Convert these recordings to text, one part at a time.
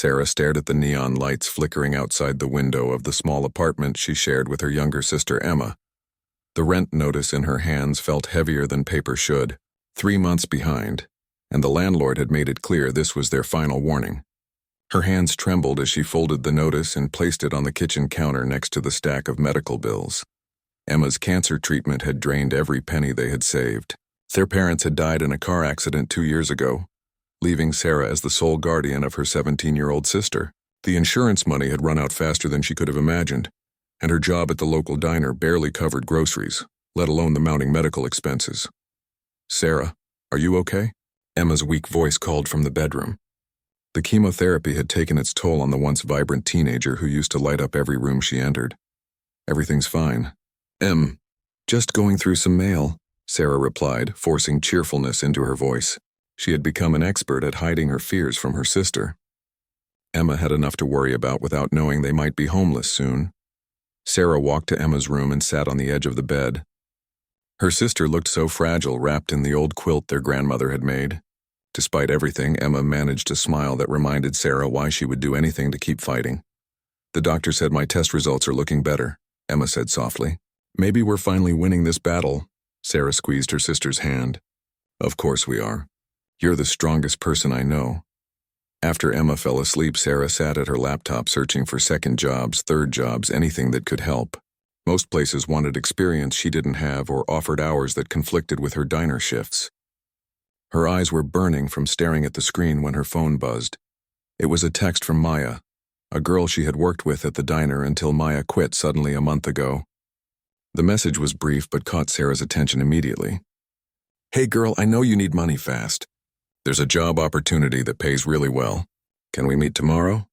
Sarah stared at the neon lights flickering outside the window of the small apartment she shared with her younger sister Emma. The rent notice in her hands felt heavier than paper should, 3 months behind, and the landlord had made it clear this was their final warning. Her hands trembled as she folded the notice and placed it on the kitchen counter next to the stack of medical bills. Emma's cancer treatment had drained every penny they had saved. Their parents had died in a car accident 2 years ago, leaving Sarah as the sole guardian of her 17-year-old sister. The insurance money had run out faster than she could have imagined, and her job at the local diner barely covered groceries, let alone the mounting medical expenses. "Sarah, are you okay?" Emma's weak voice called from the bedroom. The chemotherapy had taken its toll on the once vibrant teenager who used to light up every room she entered. "Everything's fine." Just going through some mail," Sarah replied, forcing cheerfulness into her voice. She had become an expert at hiding her fears from her sister. Emma had enough to worry about without knowing they might be homeless soon. Sarah walked to Emma's room and sat on the edge of the bed. Her sister looked so fragile, wrapped in the old quilt their grandmother had made. Despite everything, Emma managed a smile that reminded Sarah why she would do anything to keep fighting. "The doctor said my test results are looking better," Emma said softly. "Maybe we're finally winning this battle." Sarah squeezed her sister's hand. "Of course we are. You're the strongest person I know." After Emma fell asleep, Sarah sat at her laptop searching for second jobs, third jobs, anything that could help. Most places wanted experience she didn't have or offered hours that conflicted with her diner shifts. Her eyes were burning from staring at the screen when her phone buzzed. It was a text from Maya, a girl she had worked with at the diner until Maya quit suddenly a month ago. The message was brief but caught Sarah's attention immediately. "Hey girl, I know you need money fast. There's a job opportunity that pays really well. Can we meet tomorrow?"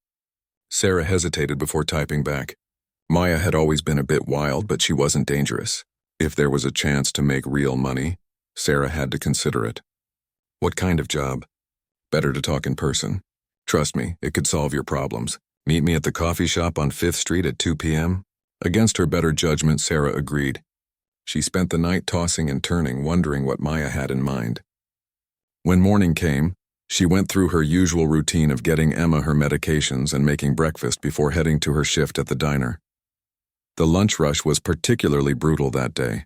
Sarah hesitated before typing back. Maya had always been a bit wild, but she wasn't dangerous. If there was a chance to make real money, Sarah had to consider it. "What kind of job?" "Better to talk in person. Trust me, it could solve your problems. Meet me at the coffee shop on 5th Street at 2 p.m. Against her better judgment, Sarah agreed. She spent the night tossing and turning, wondering what Maya had in mind. When morning came, she went through her usual routine of getting Emma her medications and making breakfast before heading to her shift at the diner. The lunch rush was particularly brutal that day.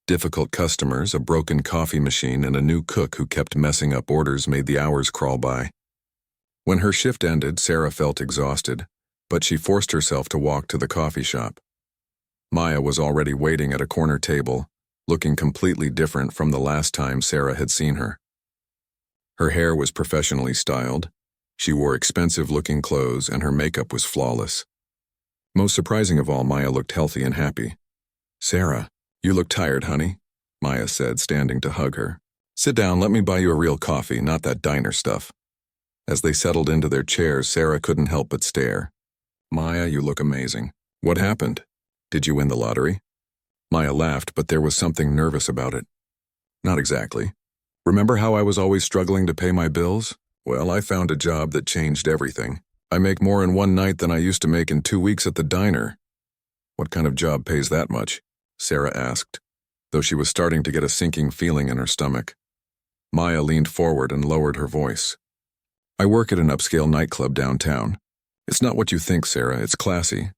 Difficult customers, a broken coffee machine, and a new cook who kept messing up orders made the hours crawl by. When her shift ended, Sarah felt exhausted, but she forced herself to walk to the coffee shop. Maya was already waiting at a corner table, looking completely different from the last time Sarah had seen her. Her hair was professionally styled, she wore expensive-looking clothes, and her makeup was flawless. Most surprising of all, Maya looked healthy and happy. "Sarah, you look tired, honey," Maya said, standing to hug her. "Sit down, let me buy you a real coffee, not that diner stuff." As they settled into their chairs, Sarah couldn't help but stare. "Maya, you look amazing. What happened? Did you win the lottery?" Maya laughed, but there was something nervous about it. "Not exactly. Remember how I was always struggling to pay my bills? Well, I found a job that changed everything. I make more in one night than I used to make in 2 weeks at the diner." "What kind of job pays that much?" Sarah asked, though she was starting to get a sinking feeling in her stomach. Maya leaned forward and lowered her voice. "I work at an upscale nightclub downtown. It's not what you think, Sarah, it's classy.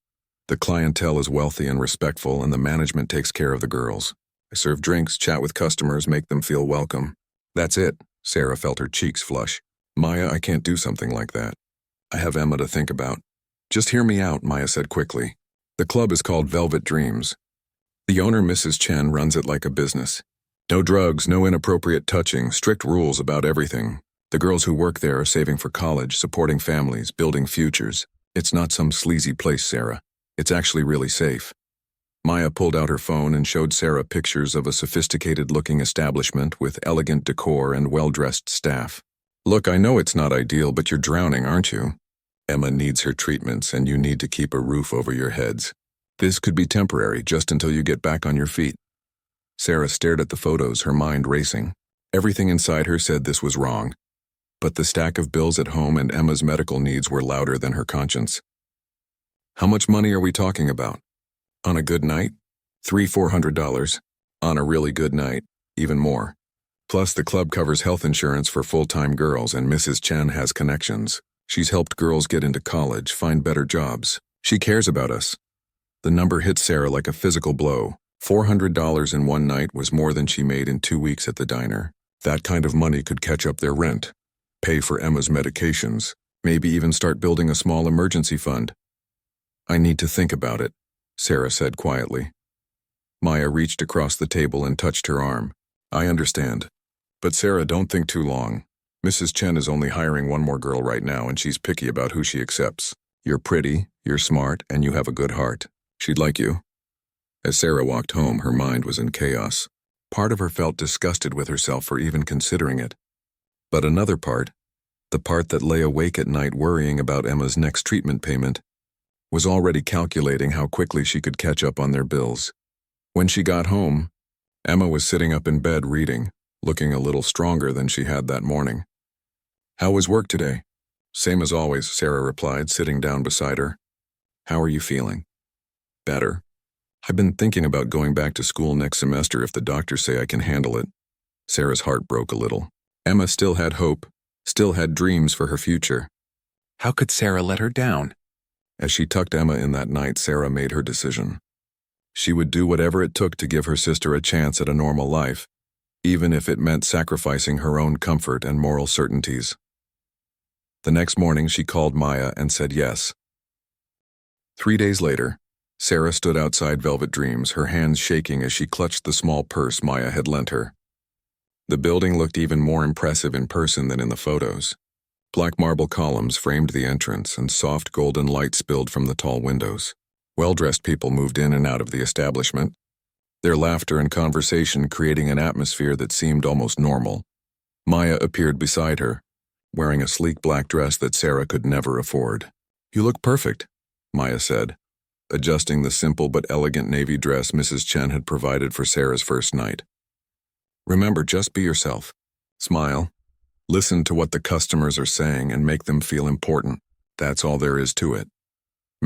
The clientele is wealthy and respectful, and the management takes care of the girls. I serve drinks, chat with customers, make them feel welcome. That's it." Sarah felt her cheeks flush. "Maya, I can't do something like that. I have Emma to think about." "Just hear me out," Maya said quickly. "The club is called Velvet Dreams. The owner, Mrs. Chen, runs it like a business. No drugs, no inappropriate touching, strict rules about everything. The girls who work there are saving for college, supporting families, building futures. It's not some sleazy place, Sarah. It's actually really safe." Maya pulled out her phone and showed Sarah pictures of a sophisticated-looking establishment with elegant decor and well-dressed staff. "Look, I know it's not ideal, but you're drowning, aren't you? Emma needs her treatments, and you need to keep a roof over your heads. This could be temporary, just until you get back on your feet." Sarah stared at the photos, her mind racing. Everything inside her said this was wrong. But the stack of bills at home and Emma's medical needs were louder than her conscience. "How much money are we talking about? On a good night? $300–400. On a really good night, even more. Plus the club covers health insurance for full-time girls and Mrs. Chen has connections. She's helped girls get into college, find better jobs. She cares about us. The number hit Sarah like a physical blow. $400 in one night was more than she made in 2 weeks at the diner. That kind of money could catch up their rent, pay for Emma's medications, maybe even start building a small emergency fund. I need to think about it, Sarah said quietly. Maya reached across the table and touched her arm. I understand. But Sarah, don't think too long. Mrs. Chen is only hiring one more girl right now, and she's picky about who she accepts. You're pretty, you're smart, and you have a good heart. She'd like you. As Sarah walked home, her mind was in chaos. Part of her felt disgusted with herself for even considering it. But another part, the part that lay awake at night worrying about Emma's next treatment payment, was already calculating how quickly she could catch up on their bills. When she got home, Emma was sitting up in bed reading, looking a little stronger than she had that morning. How was work today? Same as always, Sarah replied, sitting down beside her. How are you feeling? Better. I've been thinking about going back to school next semester if the doctors say I can handle it. Sarah's heart broke a little. Emma still had hope, still had dreams for her future. How could Sarah let her down? As she tucked Emma in that night, Sarah made her decision. She would do whatever it took to give her sister a chance at a normal life, even if it meant sacrificing her own comfort and moral certainties. The next morning, she called Maya and said yes. 3 days later, Sarah stood outside Velvet Dreams, her hands shaking as she clutched the small purse Maya had lent her. The building looked even more impressive in person than in the photos. Black marble columns framed the entrance, and soft golden light spilled from the tall windows. Well-dressed people moved in and out of the establishment, their laughter and conversation creating an atmosphere that seemed almost normal. Maya appeared beside her, wearing a sleek black dress that Sarah could never afford. You look perfect, Maya said, adjusting the simple but elegant navy dress Mrs. Chen had provided for Sarah's first night. Remember, just be yourself. Smile. Listen to what the customers are saying and make them feel important. That's all there is to it.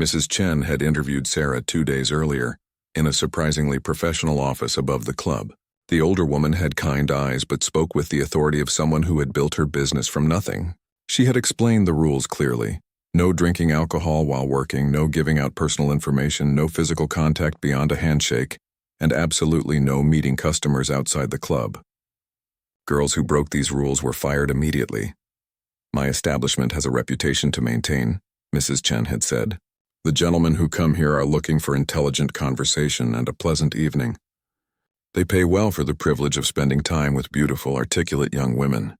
Mrs. Chen had interviewed Sarah 2 days earlier, in a surprisingly professional office above the club. The older woman had kind eyes but spoke with the authority of someone who had built her business from nothing. She had explained the rules clearly. No drinking alcohol while working, no giving out personal information, no physical contact beyond a handshake, and absolutely no meeting customers outside the club. Girls who broke these rules were fired immediately. My establishment has a reputation to maintain, Mrs. Chen had said. The gentlemen who come here are looking for intelligent conversation and a pleasant evening. They pay well for the privilege of spending time with beautiful, articulate young women.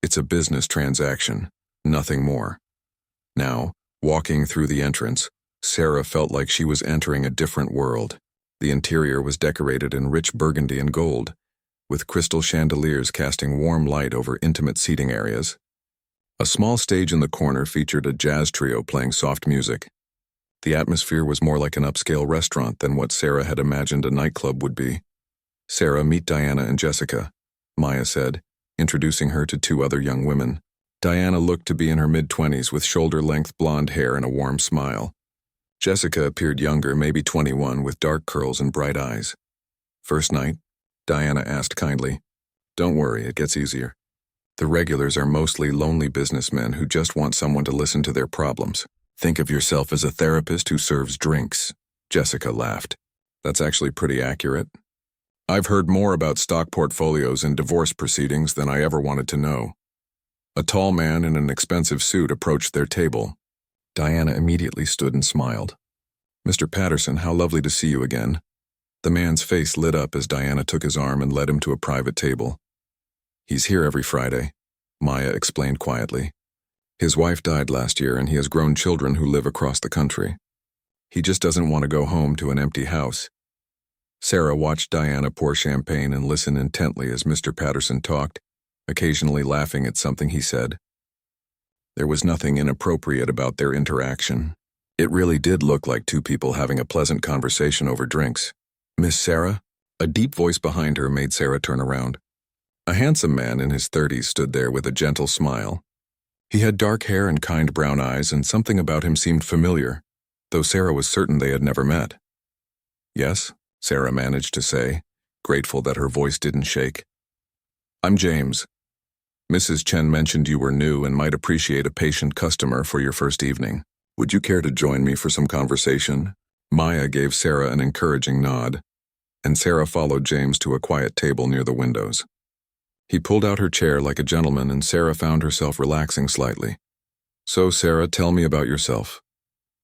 It's a business transaction, nothing more. Now, walking through the entrance, Sarah felt like she was entering a different world. The interior was decorated in rich burgundy and gold, with crystal chandeliers casting warm light over intimate seating areas. A small stage in the corner featured a jazz trio playing soft music. The atmosphere was more like an upscale restaurant than what Sarah had imagined a nightclub would be. Sarah, meet Diana and Jessica, Maya said, introducing her to 2 other young women. Diana looked to be in her mid-20s with shoulder-length blonde hair and a warm smile. Jessica appeared younger, maybe 21, with dark curls and bright eyes. First night? Diana asked kindly. Don't worry, it gets easier. The regulars are mostly lonely businessmen who just want someone to listen to their problems. Think of yourself as a therapist who serves drinks. Jessica laughed. That's actually pretty accurate. I've heard more about stock portfolios and divorce proceedings than I ever wanted to know. A tall man in an expensive suit approached their table. Diana immediately stood and smiled. Mr. Patterson, how lovely to see you again. The man's face lit up as Diana took his arm and led him to a private table. He's here every Friday, Maya explained quietly. His wife died last year and he has grown children who live across the country. He just doesn't want to go home to an empty house. Sarah watched Diana pour champagne and listen intently as Mr. Patterson talked, occasionally laughing at something he said. There was nothing inappropriate about their interaction. It really did look like 2 people having a pleasant conversation over drinks. Miss Sarah? A deep voice behind her made Sarah turn around. A handsome man in his 30s stood there with a gentle smile. He had dark hair and kind brown eyes, and something about him seemed familiar, though Sarah was certain they had never met. Yes, Sarah managed to say, grateful that her voice didn't shake. I'm James. Mrs. Chen mentioned you were new and might appreciate a patient customer for your first evening. Would you care to join me for some conversation? Maya gave Sarah an encouraging nod, and Sarah followed James to a quiet table near the windows. He pulled out her chair like a gentleman, and Sarah found herself relaxing slightly. "So, Sarah, tell me about yourself,"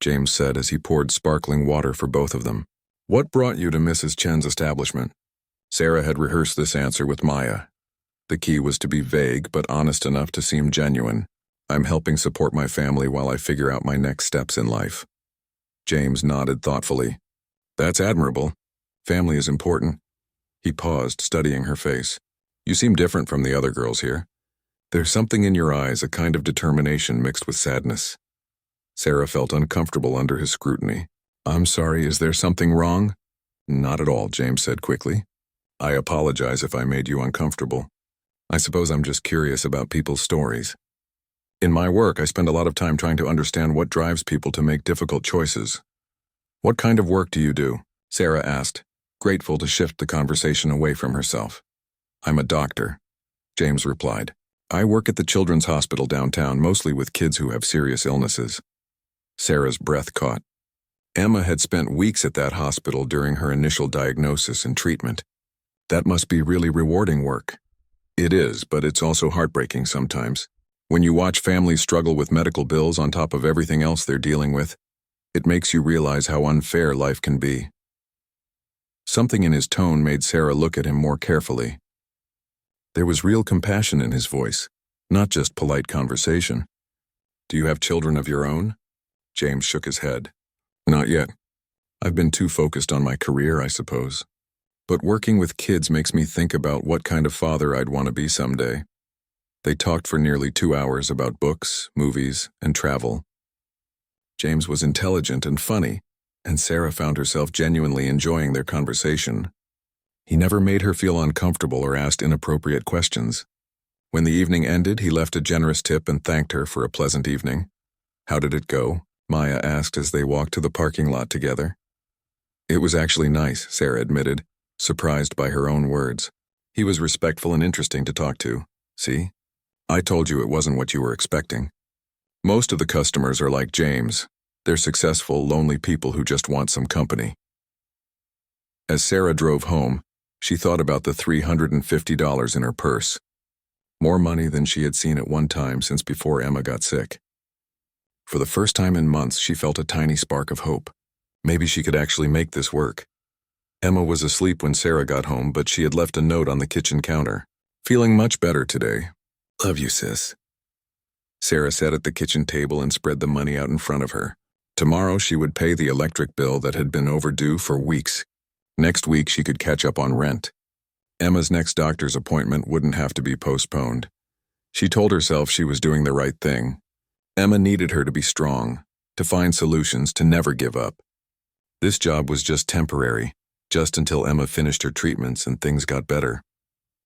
James said as he poured sparkling water for both of them. "What brought you to Mrs. Chen's establishment?" Sarah had rehearsed this answer with Maya. The key was to be vague but honest enough to seem genuine. "I'm helping support my family while I figure out my next steps in life." James nodded thoughtfully. "That's admirable. Family is important." He paused, studying her face. "You seem different from the other girls here. There's something in your eyes, a kind of determination mixed with sadness." Sarah felt uncomfortable under his scrutiny. "I'm sorry, is there something wrong?" "Not at all," James said quickly. "I apologize if I made you uncomfortable. I suppose I'm just curious about people's stories. In my work, I spend a lot of time trying to understand what drives people to make difficult choices." "What kind of work do you do?" Sarah asked, grateful to shift the conversation away from herself. "I'm a doctor," James replied. "I work at the children's hospital downtown, mostly with kids who have serious illnesses." Sarah's breath caught. Emma had spent weeks at that hospital during her initial diagnosis and treatment. That must be really rewarding work. It is, but it's also heartbreaking sometimes. When you watch families struggle with medical bills on top of everything else they're dealing with, it makes you realize how unfair life can be. Something in his tone made Sarah look at him more carefully. There was real compassion in his voice, not just polite conversation. "Do you have children of your own?" James shook his head. "Not yet. I've been too focused on my career, I suppose. But working with kids makes me think about what kind of father I'd want to be someday." They talked for nearly 2 hours about books, movies, and travel. James was intelligent and funny, and Sarah found herself genuinely enjoying their conversation. He never made her feel uncomfortable or asked inappropriate questions. When the evening ended, he left a generous tip and thanked her for a pleasant evening. "How did it go?" Maya asked as they walked to the parking lot together. "It was actually nice," Sarah admitted, surprised by her own words. "He was respectful and interesting to talk to. See? I told you it wasn't what you were expecting. Most of the customers are like James. They're successful, lonely people who just want some company." As Sarah drove home, she thought about the $350 in her purse. More money than she had seen at one time since before Emma got sick. For the first time in months, she felt a tiny spark of hope. Maybe she could actually make this work. Emma was asleep when Sarah got home, but she had left a note on the kitchen counter. "Feeling much better today. Love you, sis." Sarah sat at the kitchen table and spread the money out in front of her. Tomorrow she would pay the electric bill that had been overdue for weeks. Next week she could catch up on rent. Emma's next doctor's appointment wouldn't have to be postponed. She told herself she was doing the right thing. Emma needed her to be strong, to find solutions, to never give up. This job was just temporary, just until Emma finished her treatments and things got better.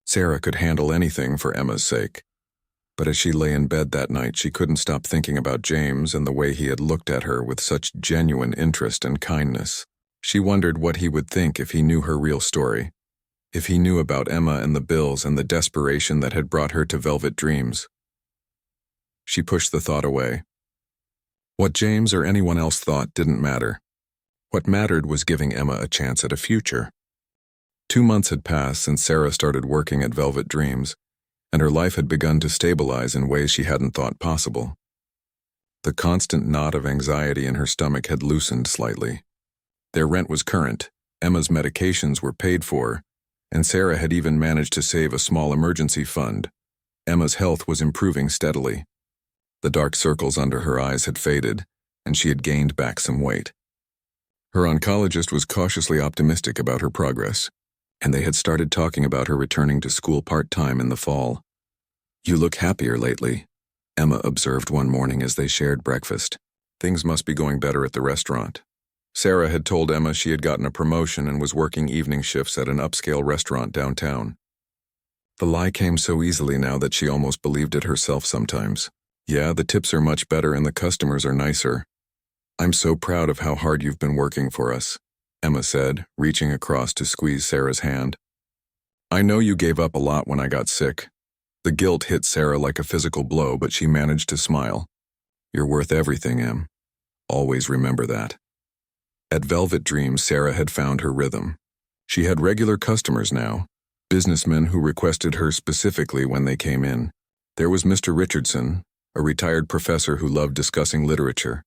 Sarah could handle anything for Emma's sake. But as she lay in bed that night, she couldn't stop thinking about James and the way he had looked at her with such genuine interest and kindness. She wondered what he would think if he knew her real story, if he knew about Emma and the bills and the desperation that had brought her to Velvet Dreams. She pushed the thought away. What James or anyone else thought didn't matter. What mattered was giving Emma a chance at a future. 2 months had passed since Sarah started working at Velvet Dreams, and her life had begun to stabilize in ways she hadn't thought possible. The constant knot of anxiety in her stomach had loosened slightly. Their rent was current, Emma's medications were paid for, and Sarah had even managed to save a small emergency fund. Emma's health was improving steadily. The dark circles under her eyes had faded, and she had gained back some weight. Her oncologist was cautiously optimistic about her progress, and they had started talking about her returning to school part-time in the fall. "You look happier lately," Emma observed one morning as they shared breakfast. "Things must be going better at the restaurant." Sarah had told Emma she had gotten a promotion and was working evening shifts at an upscale restaurant downtown. The lie came so easily now that she almost believed it herself sometimes. "Yeah, the tips are much better and the customers are nicer. I'm so proud of how hard you've been working for us," Emma said, reaching across to squeeze Sarah's hand. "I know you gave up a lot when I got sick. The guilt hit Sarah like a physical blow, but she managed to smile. You're worth everything, Em. Always remember that. At Velvet Dreams, Sarah had found her rhythm. She had regular customers now, businessmen who requested her specifically when they came in. There was Mr. Richardson, a retired professor who loved discussing literature.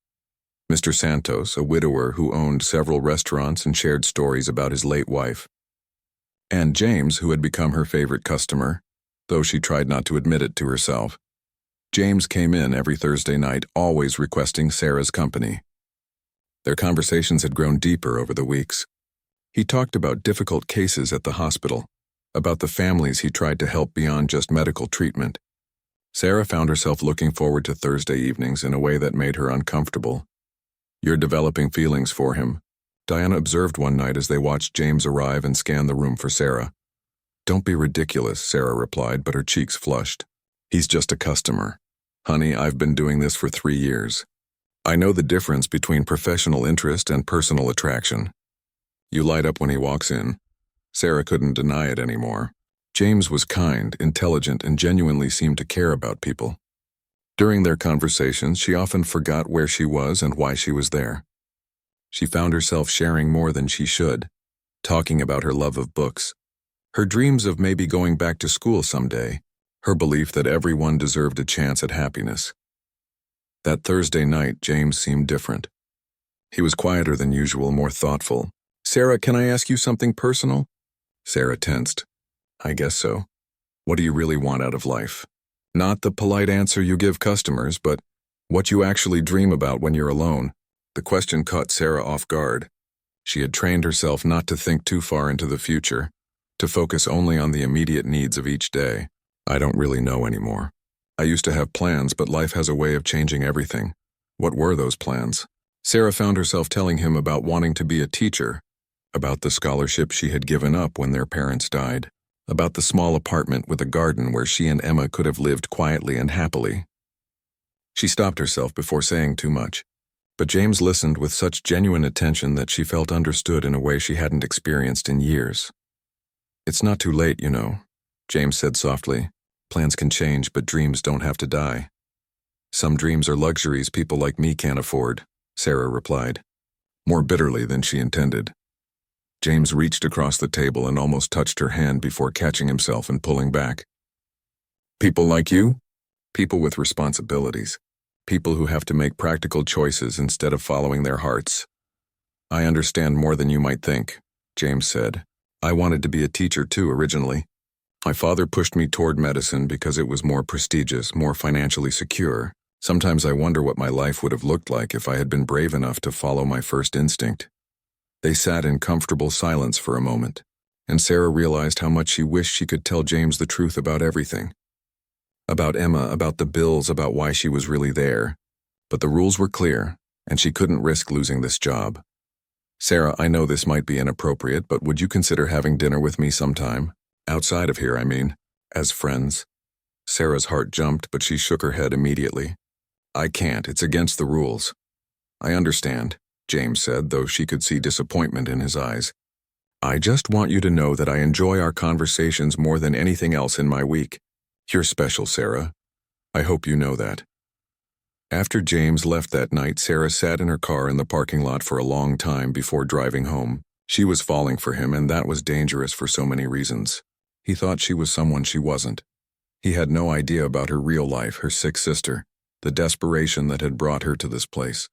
Mr. Santos, a widower who owned several restaurants and shared stories about his late wife. And James, who had become her favorite customer, though she tried not to admit it to herself. James came in every Thursday night, always requesting Sarah's company. Their conversations had grown deeper over the weeks. He talked about difficult cases at the hospital, about the families he tried to help beyond just medical treatment. Sarah found herself looking forward to Thursday evenings in a way that made her uncomfortable. You're developing feelings for him, Diana observed one night as they watched James arrive and scan the room for Sarah. Don't be ridiculous, Sarah replied, but her cheeks flushed. He's just a customer. Honey, I've been doing this for 3 years. I know the difference between professional interest and personal attraction. You light up when he walks in. Sarah couldn't deny it anymore. James was kind, intelligent, and genuinely seemed to care about people. During their conversations, she often forgot where she was and why she was there. She found herself sharing more than she should, talking about her love of books, her dreams of maybe going back to school someday, her belief that everyone deserved a chance at happiness. That Thursday night, James seemed different. He was quieter than usual, more thoughtful. Sarah, can I ask you something personal? Sarah tensed. I guess so. What do you really want out of life? Not the polite answer you give customers, but what you actually dream about when you're alone. The question caught Sarah off guard. She had trained herself not to think too far into the future, to focus only on the immediate needs of each day. I don't really know anymore. I used to have plans, but life has a way of changing everything. What were those plans? Sarah found herself telling him about wanting to be a teacher, about the scholarship she had given up when their parents died, about the small apartment with a garden where she and Emma could have lived quietly and happily. She stopped herself before saying too much, but James listened with such genuine attention that she felt understood in a way she hadn't experienced in years. It's not too late, you know, James said softly. Plans can change, but dreams don't have to die. Some dreams are luxuries people like me can't afford, Sarah replied, more bitterly than she intended. James reached across the table and almost touched her hand before catching himself and pulling back. People like you? People with responsibilities. People who have to make practical choices instead of following their hearts. I understand more than you might think, James said. I wanted to be a teacher too originally. My father pushed me toward medicine because it was more prestigious, more financially secure. Sometimes I wonder what my life would have looked like if I had been brave enough to follow my first instinct. They sat in comfortable silence for a moment, and Sarah realized how much she wished she could tell James the truth about everything. About Emma, about the bills, about why she was really there. But the rules were clear, and she couldn't risk losing this job. Sarah, I know this might be inappropriate, but would you consider having dinner with me sometime? Outside of here, I mean, as friends. Sarah's heart jumped, but she shook her head immediately. I can't, it's against the rules. I understand, James said, though she could see disappointment in his eyes. I just want you to know that I enjoy our conversations more than anything else in my week. You're special, Sarah. I hope you know that. After James left that night, Sarah sat in her car in the parking lot for a long time before driving home. She was falling for him, and that was dangerous for so many reasons. He thought she was someone she wasn't. He had no idea about her real life, her sick sister, the desperation that had brought her to this place.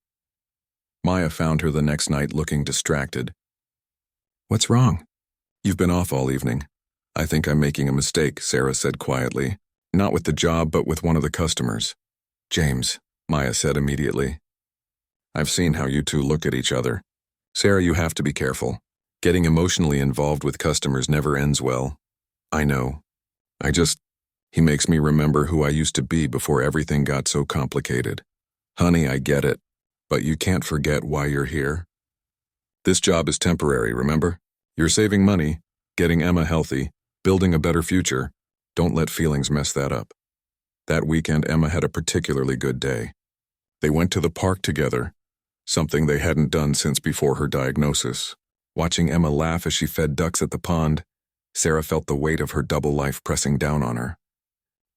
Maya found her the next night looking distracted. What's wrong? You've been off all evening. I think I'm making a mistake, Sarah said quietly. Not with the job, but with one of the customers. James, Maya said immediately. I've seen how you two look at each other. Sarah, you have to be careful. Getting emotionally involved with customers never ends well. I know. He makes me remember who I used to be before everything got so complicated. Honey, I get it, but you can't forget why you're here. This job is temporary, remember? You're saving money, getting Emma healthy, building a better future. Don't let feelings mess that up. That weekend, Emma had a particularly good day. They went to the park together, something they hadn't done since before her diagnosis. Watching Emma laugh as she fed ducks at the pond, Sarah felt the weight of her double life pressing down on her.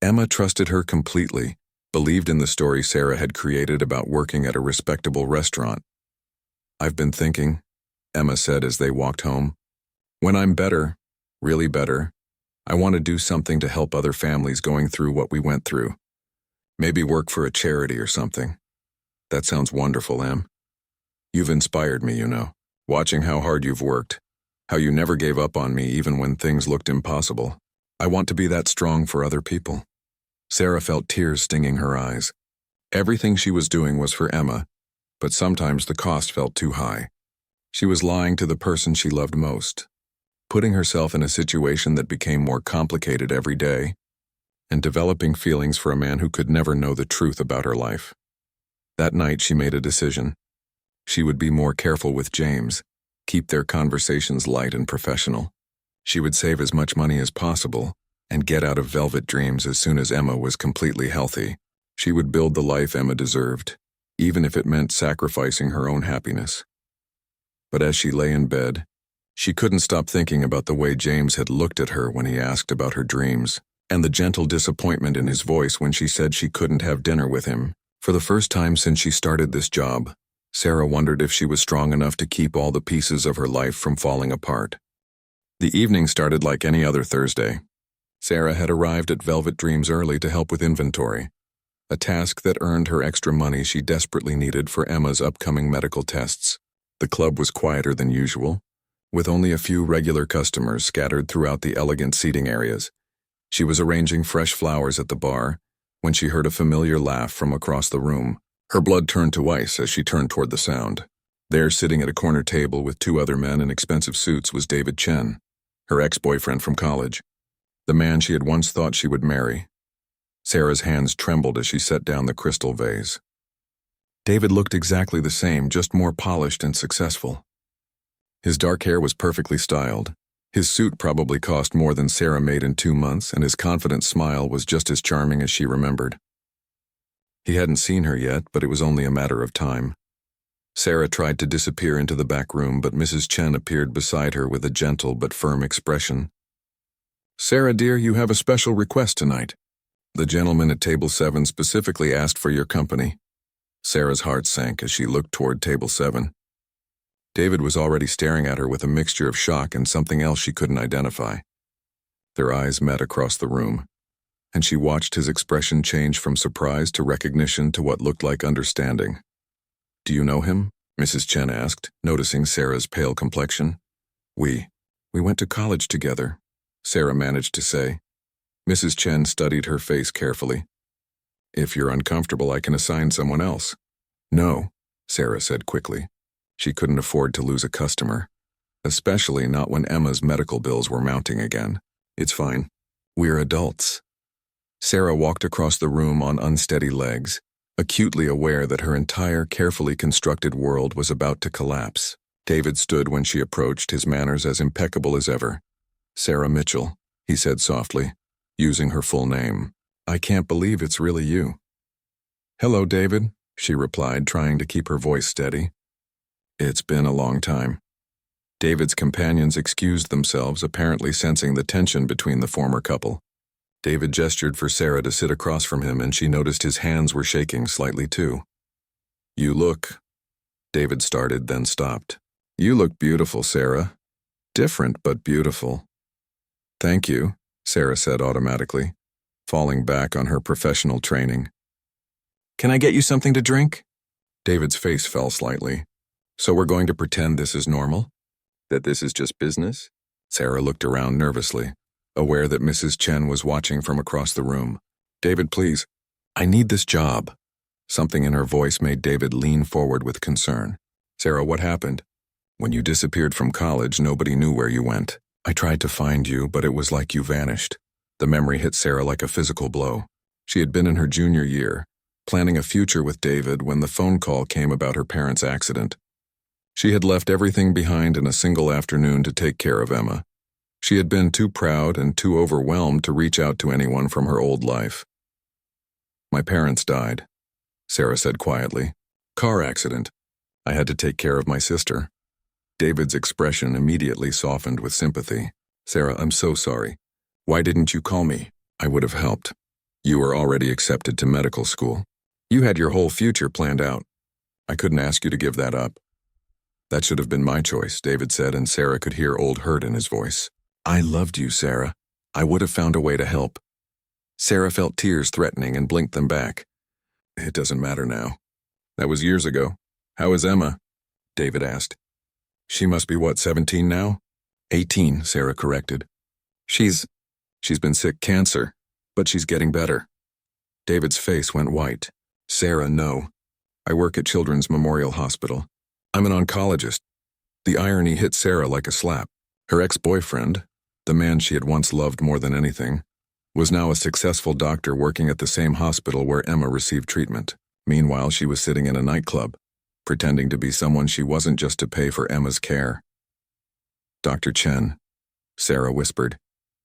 Emma trusted her completely, believed in the story Sarah had created about working at a respectable restaurant. "I've been thinking," Emma said as they walked home. "When I'm better, really better, I want to do something to help other families going through what we went through. Maybe work for a charity or something." "That sounds wonderful, Em. You've inspired me, watching how hard you've worked, how you never gave up on me even when things looked impossible. I want to be that strong for other people." Sarah felt tears stinging her eyes. Everything she was doing was for Emma, but sometimes the cost felt too high. She was lying to the person she loved most, putting herself in a situation that became more complicated every day, and developing feelings for a man who could never know the truth about her life. That night she made a decision. She would be more careful with James, keep their conversations light and professional. She would save as much money as possible and get out of Velvet Dreams as soon as Emma was completely healthy. She would build the life Emma deserved, even if it meant sacrificing her own happiness. But as she lay in bed, she couldn't stop thinking about the way James had looked at her when he asked about her dreams, and the gentle disappointment in his voice when she said she couldn't have dinner with him. For the first time since she started this job, Sarah wondered if she was strong enough to keep all the pieces of her life from falling apart. The evening started like any other Thursday. Sarah had arrived at Velvet Dreams early to help with inventory, a task that earned her extra money she desperately needed for Emma's upcoming medical tests. The club was quieter than usual, with only a few regular customers scattered throughout the elegant seating areas. She was arranging fresh flowers at the bar when she heard a familiar laugh from across the room. Her blood turned to ice as she turned toward the sound. There, sitting at a corner table with two other men in expensive suits, was David Chen, her ex-boyfriend from college, the man she had once thought she would marry. Sarah's hands trembled as she set down the crystal vase. David looked exactly the same, just more polished and successful. His dark hair was perfectly styled. His suit probably cost more than Sarah made in 2 months, and his confident smile was just as charming as she remembered. He hadn't seen her yet, but it was only a matter of time. Sarah tried to disappear into the back room, but Mrs. Chen appeared beside her with a gentle but firm expression. "Sarah, dear, you have a special request tonight. The gentleman at table 7 specifically asked for your company." Sarah's heart sank as she looked toward table 7. David was already staring at her with a mixture of shock and something else she couldn't identify. Their eyes met across the room, and she watched his expression change from surprise to recognition to what looked like understanding. "Do you know him?" Mrs. Chen asked, noticing Sarah's pale complexion. We went to college together," Sarah managed to say. Mrs. Chen studied her face carefully. "If you're uncomfortable, I can assign someone else." "No," Sarah said quickly. She couldn't afford to lose a customer, especially not when Emma's medical bills were mounting again. "It's fine. We're adults." Sarah walked across the room on unsteady legs, acutely aware that her entire carefully constructed world was about to collapse. David stood when she approached, his manners as impeccable as ever. "Sarah Mitchell," he said softly, using her full name. "I can't believe it's really you." "Hello, David," she replied, trying to keep her voice steady. "It's been a long time." David's companions excused themselves, apparently sensing the tension between the former couple. David gestured for Sarah to sit across from him, and she noticed his hands were shaking slightly too. "You look," David started, then stopped. "You look beautiful, Sarah. Different, but beautiful." "Thank you," Sarah said automatically, falling back on her professional training. "Can I get you something to drink?" David's face fell slightly. "So we're going to pretend this is normal? That this is just business?" Sarah looked around nervously, aware that Mrs. Chen was watching from across the room. "David, please. I need this job." Something in her voice made David lean forward with concern. "Sarah, what happened? When you disappeared from college, nobody knew where you went. I tried to find you, but it was like you vanished." The memory hit Sarah like a physical blow. She had been in her junior year, planning a future with David, when the phone call came about her parents' accident. She had left everything behind in a single afternoon to take care of Emma. She had been too proud and too overwhelmed to reach out to anyone from her old life. "My parents died," Sarah said quietly. "Car accident. I had to take care of my sister." David's expression immediately softened with sympathy. "Sarah, I'm so sorry. Why didn't you call me? I would have helped." You were already accepted to medical school. You had your whole future planned out. I couldn't ask you to give that up. That should have been my choice, David said, and Sarah could hear old hurt in his voice. I loved you, Sarah. I would have found a way to help. Sarah felt tears threatening and blinked them back. It doesn't matter now. That was years ago. How is Emma? David asked. She must be, 17 now? 18, Sarah corrected. She's been sick cancer, but she's getting better. David's face went white. Sarah, no. I work at Children's Memorial Hospital. I'm an oncologist. The irony hit Sarah like a slap. Her ex-boyfriend, the man she had once loved more than anything, was now a successful doctor working at the same hospital where Emma received treatment. Meanwhile, she was sitting in a nightclub, pretending to be someone she wasn't just to pay for Emma's care. Dr. Chen, Sarah whispered,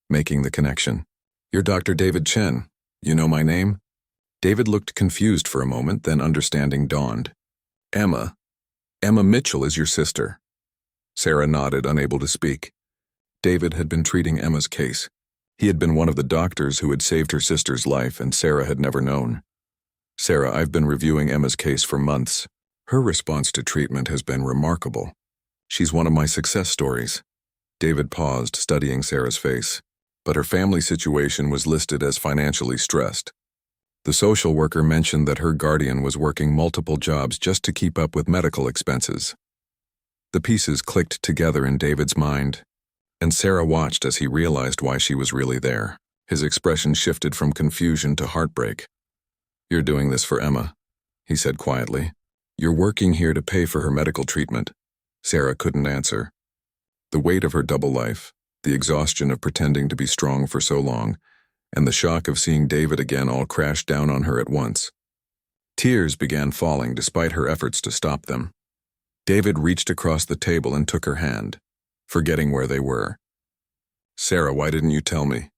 making the connection. You're Dr. David Chen. You know my name? David looked confused for a moment, then understanding dawned. Emma Mitchell is your sister. Sarah nodded, unable to speak. David had been treating Emma's case. He had been one of the doctors who had saved her sister's life, and Sarah had never known. Sarah, I've been reviewing Emma's case for months. Her response to treatment has been remarkable. She's one of my success stories. David paused, studying Sarah's face. But her family situation was listed as financially stressed. The social worker mentioned that her guardian was working multiple jobs just to keep up with medical expenses. The pieces clicked together in David's mind, and Sarah watched as he realized why she was really there. His expression shifted from confusion to heartbreak. You're doing this for Emma, he said quietly. You're working here to pay for her medical treatment. Sarah couldn't answer. The weight of her double life, the exhaustion of pretending to be strong for so long, and the shock of seeing David again all crashed down on her at once. Tears began falling despite her efforts to stop them. David reached across the table and took her hand, forgetting where they were. Sarah, why didn't you tell me?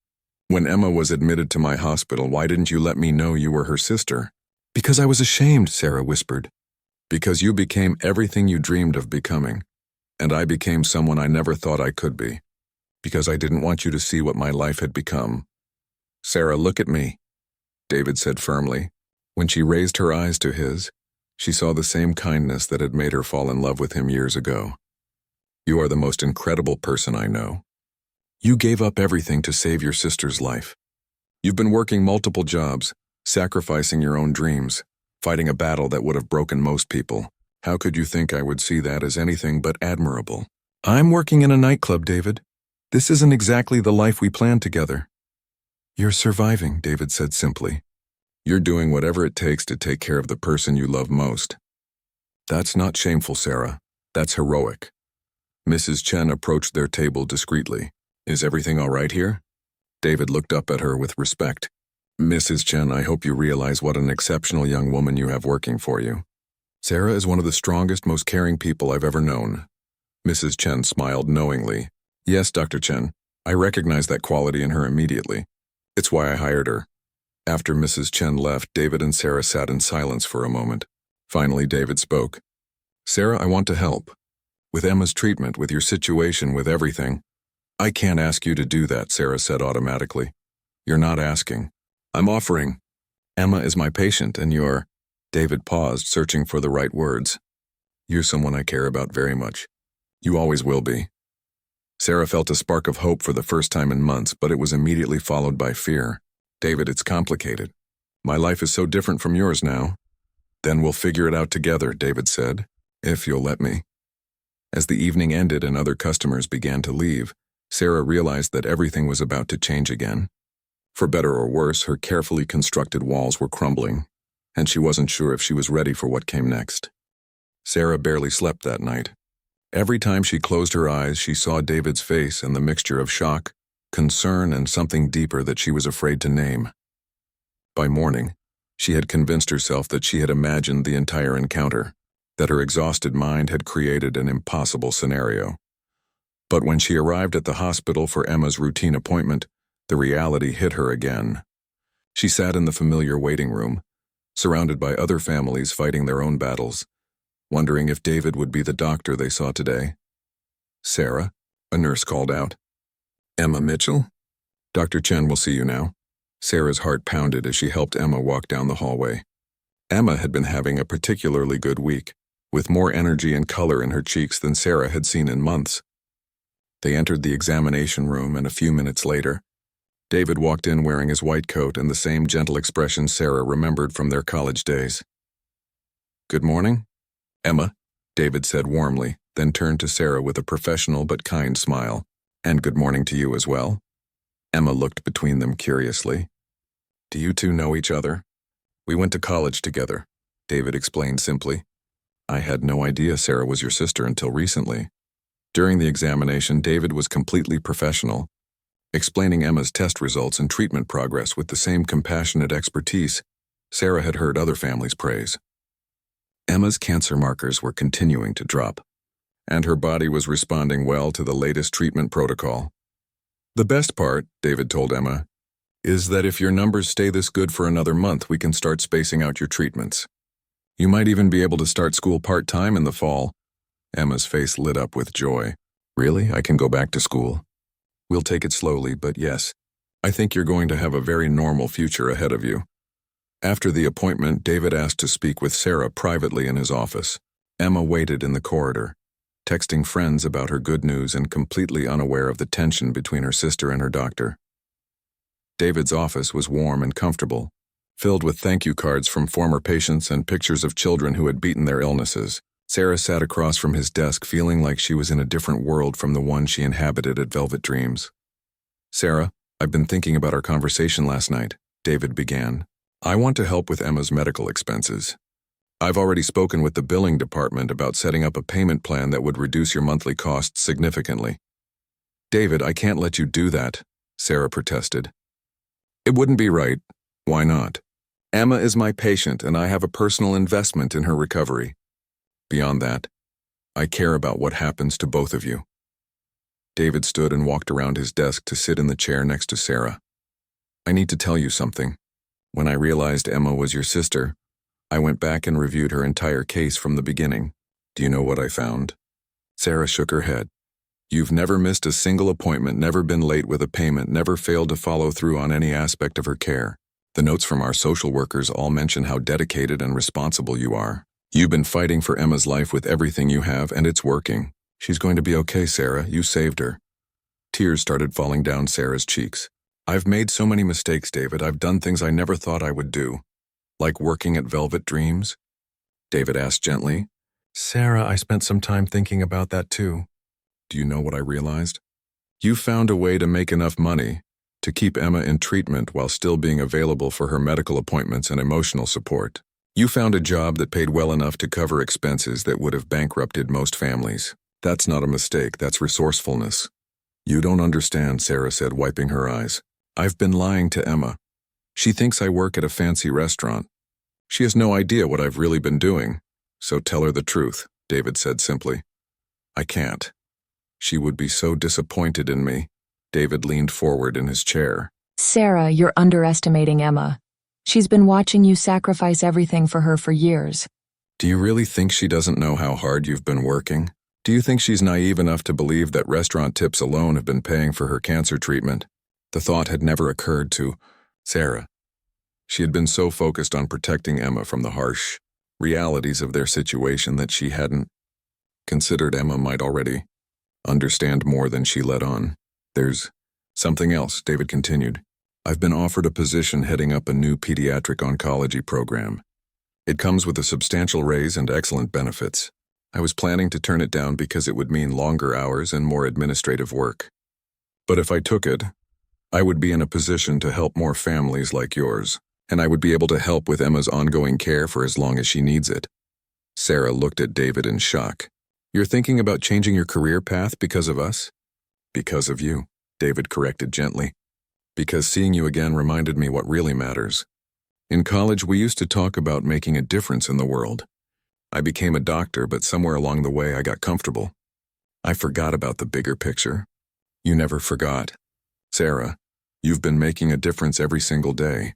When Emma was admitted to my hospital, why didn't you let me know you were her sister? Because I was ashamed, Sarah whispered. Because you became everything you dreamed of becoming, and I became someone I never thought I could be. Because I didn't want you to see what my life had become. Sarah, look at me, David said firmly. When she raised her eyes to his, she saw the same kindness that had made her fall in love with him years ago. You are the most incredible person I know. You gave up everything to save your sister's life. You've been working multiple jobs, sacrificing your own dreams, fighting a battle that would have broken most people. How could you think I would see that as anything but admirable? I'm working in a nightclub, David. This isn't exactly the life we planned together. You're surviving, David said simply. You're doing whatever it takes to take care of the person you love most. That's not shameful, Sarah. That's heroic. Mrs. Chen approached their table discreetly. Is everything all right here? David looked up at her with respect. Mrs. Chen, I hope you realize what an exceptional young woman you have working for you. Sarah is one of the strongest, most caring people I've ever known. Mrs. Chen smiled knowingly. Yes, Dr. Chen, I recognize that quality in her immediately. It's why I hired her. After Mrs. Chen left, David and Sarah sat in silence for a moment. Finally, David spoke. Sarah, I want to help. With Emma's treatment, with your situation, with everything. I can't ask you to do that, Sarah said automatically. You're not asking. I'm offering. Emma is my patient, and you're... David paused, searching for the right words. You're someone I care about very much. You always will be. Sarah felt a spark of hope for the first time in months, but it was immediately followed by fear. David, it's complicated. My life is so different from yours now. Then we'll figure it out together, David said, if you'll let me. As the evening ended and other customers began to leave, Sarah realized that everything was about to change again. For better or worse, her carefully constructed walls were crumbling, and she wasn't sure if she was ready for what came next. Sarah barely slept that night. Every time she closed her eyes, she saw David's face and the mixture of shock, concern, and something deeper that she was afraid to name. By morning, she had convinced herself that she had imagined the entire encounter, that her exhausted mind had created an impossible scenario. But when she arrived at the hospital for Emma's routine appointment, the reality hit her again. She sat in the familiar waiting room, surrounded by other families fighting their own battles, wondering if David would be the doctor they saw today. Sarah, a nurse called out. Emma Mitchell? Dr. Chen will see you now. Sarah's heart pounded as she helped Emma walk down the hallway. Emma had been having a particularly good week, with more energy and color in her cheeks than Sarah had seen in months. They entered the examination room, and a few minutes later, David walked in wearing his white coat and the same gentle expression Sarah remembered from their college days. "Good morning, Emma," David said warmly, then turned to Sarah with a professional but kind smile. "And good morning to you as well." Emma looked between them curiously. "Do you two know each other?" "We went to college together," David explained simply. "I had no idea Sarah was your sister until recently." During the examination, David was completely professional, explaining Emma's test results and treatment progress with the same compassionate expertise Sarah had heard other families praise. Emma's cancer markers were continuing to drop, and her body was responding well to the latest treatment protocol. "The best part," David told Emma, "is that if your numbers stay this good for another month, we can start spacing out your treatments. You might even be able to start school part-time in the fall." Emma's face lit up with joy. "Really? I can go back to school?" "We'll take it slowly, but yes, I think you're going to have a very normal future ahead of you." After the appointment, David asked to speak with Sarah privately in his office. Emma waited in the corridor, texting friends about her good news and completely unaware of the tension between her sister and her doctor. David's office was warm and comfortable, filled with thank you cards from former patients and pictures of children who had beaten their illnesses. Sarah sat across from his desk feeling like she was in a different world from the one she inhabited at Velvet Dreams. "Sarah, I've been thinking about our conversation last night," David began. "I want to help with Emma's medical expenses. I've already spoken with the billing department about setting up a payment plan that would reduce your monthly costs significantly." "David, I can't let you do that," Sarah protested. "It wouldn't be right." "Why not?" "Emma is my patient, and I have a personal investment in her recovery. Beyond that, I care about what happens to both of you." David stood and walked around his desk to sit in the chair next to Sarah. "I need to tell you something. When I realized Emma was your sister, I went back and reviewed her entire case from the beginning. Do you know what I found?" Sarah shook her head. "You've never missed a single appointment, never been late with a payment, never failed to follow through on any aspect of her care. The notes from our social workers all mention how dedicated and responsible you are. You've been fighting for Emma's life with everything you have, and it's working. She's going to be okay, Sarah. You saved her." Tears started falling down Sarah's cheeks. "I've made so many mistakes, David. I've done things I never thought I would do." "Like working at Velvet Dreams?" David asked gently. "Sarah, I spent some time thinking about that too." "Do you know what I realized? You found a way to make enough money to keep Emma in treatment while still being available for her medical appointments and emotional support. You found a job that paid well enough to cover expenses that would have bankrupted most families. That's not a mistake, that's resourcefulness." "You don't understand," Sarah said, wiping her eyes. "I've been lying to Emma. She thinks I work at a fancy restaurant. She has no idea what I've really been doing. So tell her the truth," David said simply. "I can't. She would be so disappointed in me." David leaned forward in his chair. "Sarah, you're underestimating Emma. She's been watching you sacrifice everything for her for years." "Do you really think she doesn't know how hard you've been working? Do you think she's naive enough to believe that restaurant tips alone have been paying for her cancer treatment?" The thought had never occurred to Sarah. She had been so focused on protecting Emma from the harsh realities of their situation that she hadn't considered Emma might already understand more than she let on. "There's something else," David continued. "I've been offered a position heading up a new pediatric oncology program. It comes with a substantial raise and excellent benefits. I was planning to turn it down because it would mean longer hours and more administrative work. But if I took it, I would be in a position to help more families like yours, and I would be able to help with Emma's ongoing care for as long as she needs it." Sarah looked at David in shock. "You're thinking about changing your career path because of us?" "Because of you," David corrected gently. "Because seeing you again reminded me what really matters. In college, we used to talk about making a difference in the world. I became a doctor, but somewhere along the way I got comfortable. I forgot about the bigger picture." "You never forgot. Sarah, you've been making a difference every single day."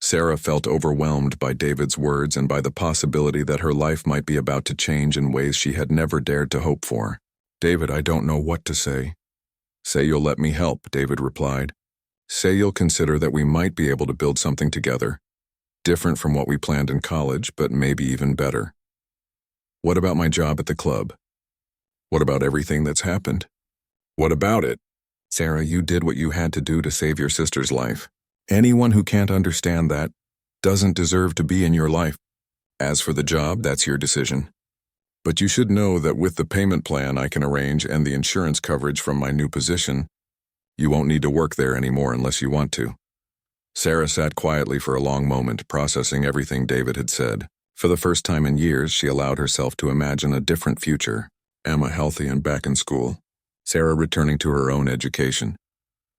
Sarah felt overwhelmed by David's words and by the possibility that her life might be about to change in ways she had never dared to hope for. "David, I don't know what to say." "Say you'll let me help," David replied. Say you'll consider that we might be able to build something together, different from what we planned in college, but maybe even better. What about my job at the club? What about everything that's happened? What about it? Sarah, you did what you had to do to save your sister's life. Anyone who can't understand that doesn't deserve to be in your life. As for the job, that's your decision. But you should know that with the payment plan I can arrange and the insurance coverage from my new position, you won't need to work there anymore unless you want to. Sarah sat quietly for a long moment, processing everything David had said. For the first time in years, she allowed herself to imagine a different future. Emma healthy and back in school. Sarah returning to her own education.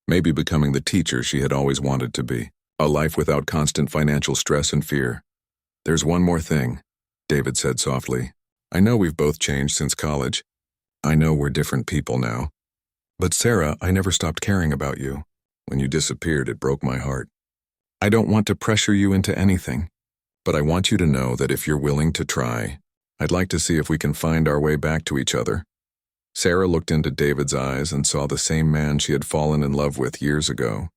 Maybe becoming the teacher she had always wanted to be. A life without constant financial stress and fear. There's one more thing, David said softly. I know we've both changed since college. I know we're different people now. But Sarah, I never stopped caring about you. When you disappeared, it broke my heart. I don't want to pressure you into anything, but I want you to know that if you're willing to try, I'd like to see if we can find our way back to each other. Sarah looked into David's eyes and saw the same man she had fallen in love with years ago,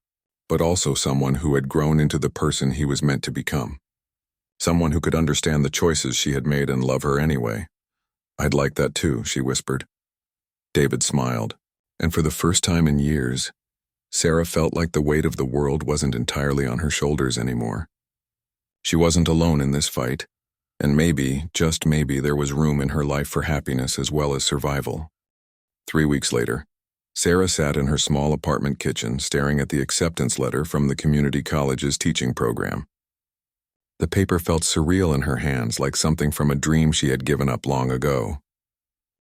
but also someone who had grown into the person he was meant to become. Someone who could understand the choices she had made and love her anyway. I'd like that too, she whispered. David smiled, and for the first time in years, Sarah felt like the weight of the world wasn't entirely on her shoulders anymore. She wasn't alone in this fight, and maybe, just maybe, there was room in her life for happiness as well as survival. 3 weeks later, Sarah sat in her small apartment kitchen staring at the acceptance letter from the community college's teaching program. The paper felt surreal in her hands, like something from a dream she had given up long ago.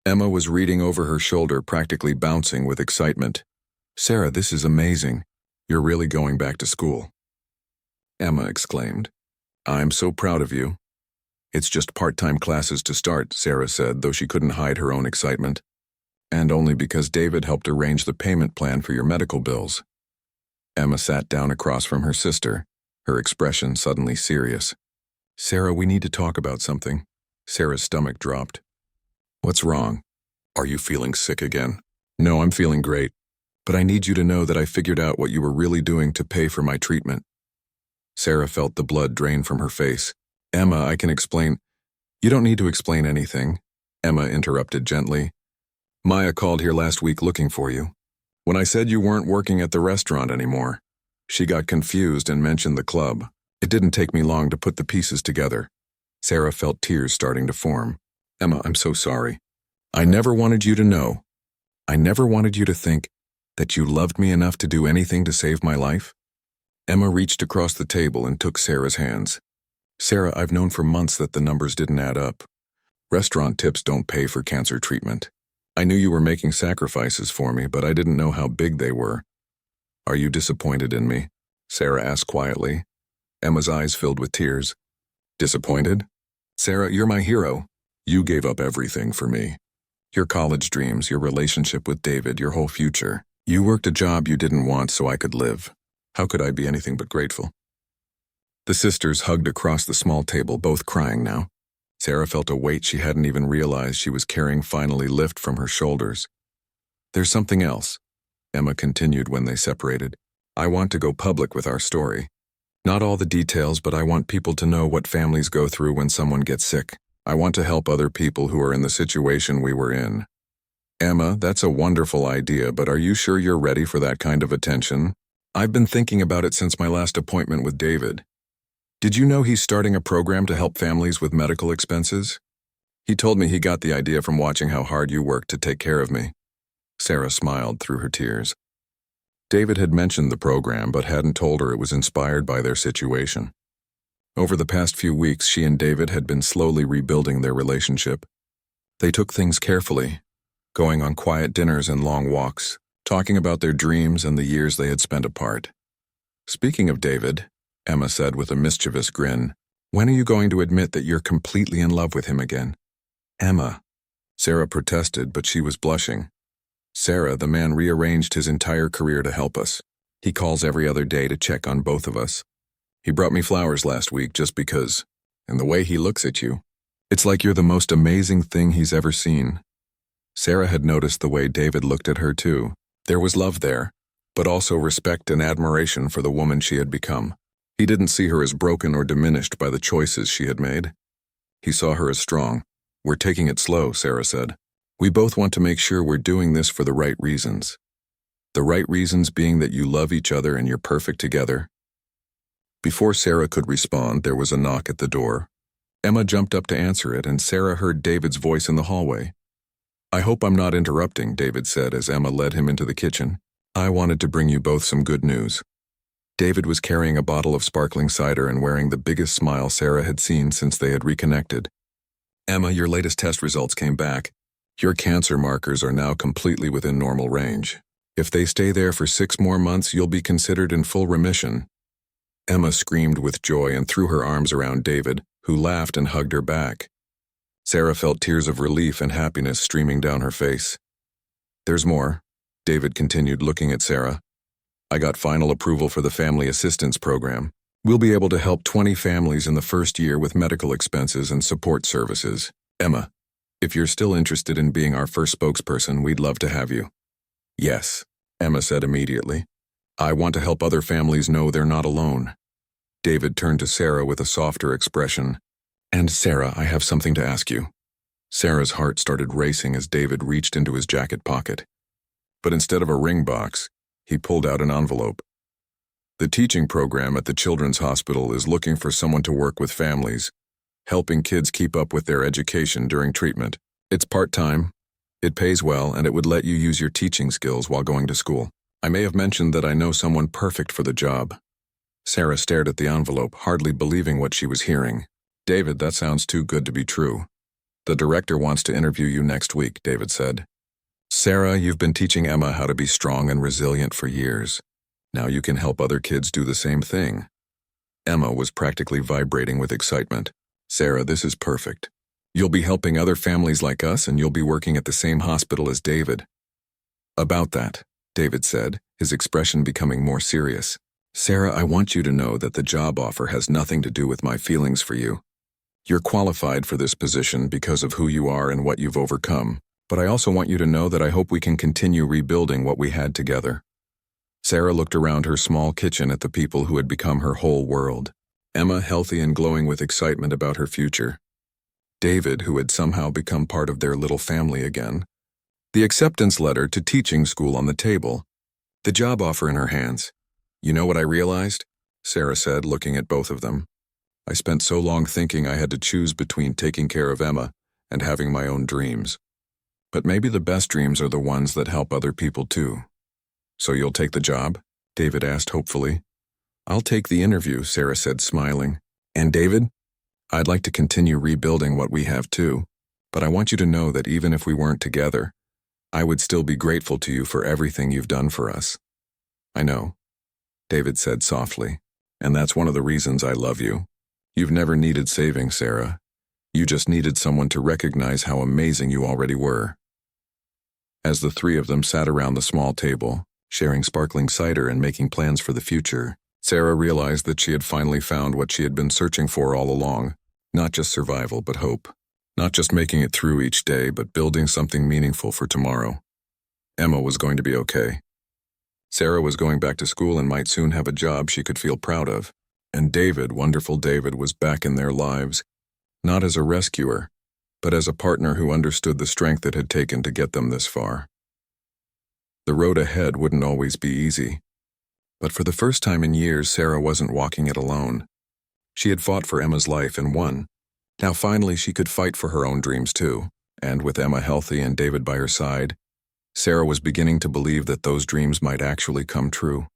Emma was reading over her shoulder, practically bouncing with excitement. Sarah, this is amazing. You're really going back to school. Emma exclaimed. I'm so proud of you. It's just part-time classes to start, Sarah said, though she couldn't hide her own excitement. And only because David helped arrange the payment plan for your medical bills. Emma sat down across from her sister, her expression suddenly serious. Sarah, we need to talk about something. Sarah's stomach dropped. What's wrong? Are you feeling sick again? No, I'm feeling great. But I need you to know that I figured out what you were really doing to pay for my treatment. Sarah felt the blood drain from her face. Emma, I can explain. You don't need to explain anything, Emma interrupted gently. Maya called here last week looking for you. When I said you weren't working at the restaurant anymore, she got confused and mentioned the club. It didn't take me long to put the pieces together. Sarah felt tears starting to form. Emma, I'm so sorry. I never wanted you to know. I never wanted you to think that you loved me enough to do anything to save my life. Emma reached across the table and took Sarah's hands. Sarah, I've known for months that the numbers didn't add up. Restaurant tips don't pay for cancer treatment. I knew you were making sacrifices for me, but I didn't know how big they were. Are you disappointed in me? Sarah asked quietly. Emma's eyes filled with tears. Disappointed? Sarah, you're my hero. You gave up everything for me. Your college dreams, your relationship with David, your whole future. You worked a job you didn't want so I could live. How could I be anything but grateful? The sisters hugged across the small table, both crying now. Sarah felt a weight she hadn't even realized she was carrying finally lift from her shoulders. There's something else, Emma continued when they separated. I want to go public with our story. Not all the details, but I want people to know what families go through when someone gets sick. I want to help other people who are in the situation we were in. Emma, that's a wonderful idea, but are you sure you're ready for that kind of attention? I've been thinking about it since my last appointment with David. Did you know he's starting a program to help families with medical expenses? He told me he got the idea from watching how hard you worked to take care of me. Sarah smiled through her tears. David had mentioned the program but hadn't told her it was inspired by their situation. Over the past few weeks, she and David had been slowly rebuilding their relationship. They took things carefully, going on quiet dinners and long walks, talking about their dreams and the years they had spent apart. Speaking of David, Emma said with a mischievous grin, when are you going to admit that you're completely in love with him again? Emma. Sarah protested, but she was blushing. Sarah, the man rearranged his entire career to help us. He calls every other day to check on both of us. He brought me flowers last week just because, and the way he looks at you, it's like you're the most amazing thing he's ever seen. Sarah had noticed the way David looked at her too. There was love there, but also respect and admiration for the woman she had become. He didn't see her as broken or diminished by the choices she had made. He saw her as strong. "We're taking it slow," Sarah said. "We both want to make sure we're doing this for the right reasons. The right reasons being that you love each other and you're perfect together." Before Sarah could respond, there was a knock at the door. Emma jumped up to answer it, and Sarah heard David's voice in the hallway. "I hope I'm not interrupting," David said as Emma led him into the kitchen. "I wanted to bring you both some good news." David was carrying a bottle of sparkling cider and wearing the biggest smile Sarah had seen since they had reconnected. "Emma, your latest test results came back. Your cancer markers are now completely within normal range. If they stay there for 6 more months, you'll be considered in full remission." Emma screamed with joy and threw her arms around David, who laughed and hugged her back. Sarah felt tears of relief and happiness streaming down her face. "There's more," David continued, looking at Sarah. "I got final approval for the Family Assistance Program. We'll be able to help 20 families in the first year with medical expenses and support services. Emma, if you're still interested in being our first spokesperson, we'd love to have you." "Yes," Emma said immediately. "I want to help other families know they're not alone." David turned to Sarah with a softer expression. "And Sarah, I have something to ask you." Sarah's heart started racing as David reached into his jacket pocket. But instead of a ring box, he pulled out an envelope. "The teaching program at the Children's Hospital is looking for someone to work with families, helping kids keep up with their education during treatment. It's part-time, it pays well, and it would let you use your teaching skills while going to school. I may have mentioned that I know someone perfect for the job." Sarah stared at the envelope, hardly believing what she was hearing. "David, that sounds too good to be true. The director wants to interview you next week," David said. "Sarah, you've been teaching Emma how to be strong and resilient for years. Now you can help other kids do the same thing." Emma was practically vibrating with excitement. "Sarah, this is perfect. You'll be helping other families like us, and you'll be working at the same hospital as David." "About that," David said, his expression becoming more serious. "Sarah, I want you to know that the job offer has nothing to do with my feelings for you. You're qualified for this position because of who you are and what you've overcome, but I also want you to know that I hope we can continue rebuilding what we had together." Sarah looked around her small kitchen at the people who had become her whole world. Emma, healthy and glowing with excitement about her future. David, who had somehow become part of their little family again. The acceptance letter to teaching school on the table. The job offer in her hands. "You know what I realized?" Sarah said, looking at both of them. "I spent so long thinking I had to choose between taking care of Emma and having my own dreams. But maybe the best dreams are the ones that help other people too." "So you'll take the job?" David asked hopefully. "I'll take the interview," Sarah said, smiling. "And David, I'd like to continue rebuilding what we have too, but I want you to know that even if we weren't together, I would still be grateful to you for everything you've done for us." "I know," David said softly, "and that's one of the reasons I love you. You've never needed saving, Sarah. You just needed someone to recognize how amazing you already were." As the three of them sat around the small table, sharing sparkling cider and making plans for the future, Sarah realized that she had finally found what she had been searching for all along, not just survival, but hope. Not just making it through each day, but building something meaningful for tomorrow. Emma was going to be okay. Sarah was going back to school and might soon have a job she could feel proud of. And David, wonderful David, was back in their lives, not as a rescuer, but as a partner who understood the strength it had taken to get them this far. The road ahead wouldn't always be easy. But for the first time in years, Sarah wasn't walking it alone. She had fought for Emma's life and won. Now finally she could fight for her own dreams too, and with Emma healthy and David by her side, Sarah was beginning to believe that those dreams might actually come true.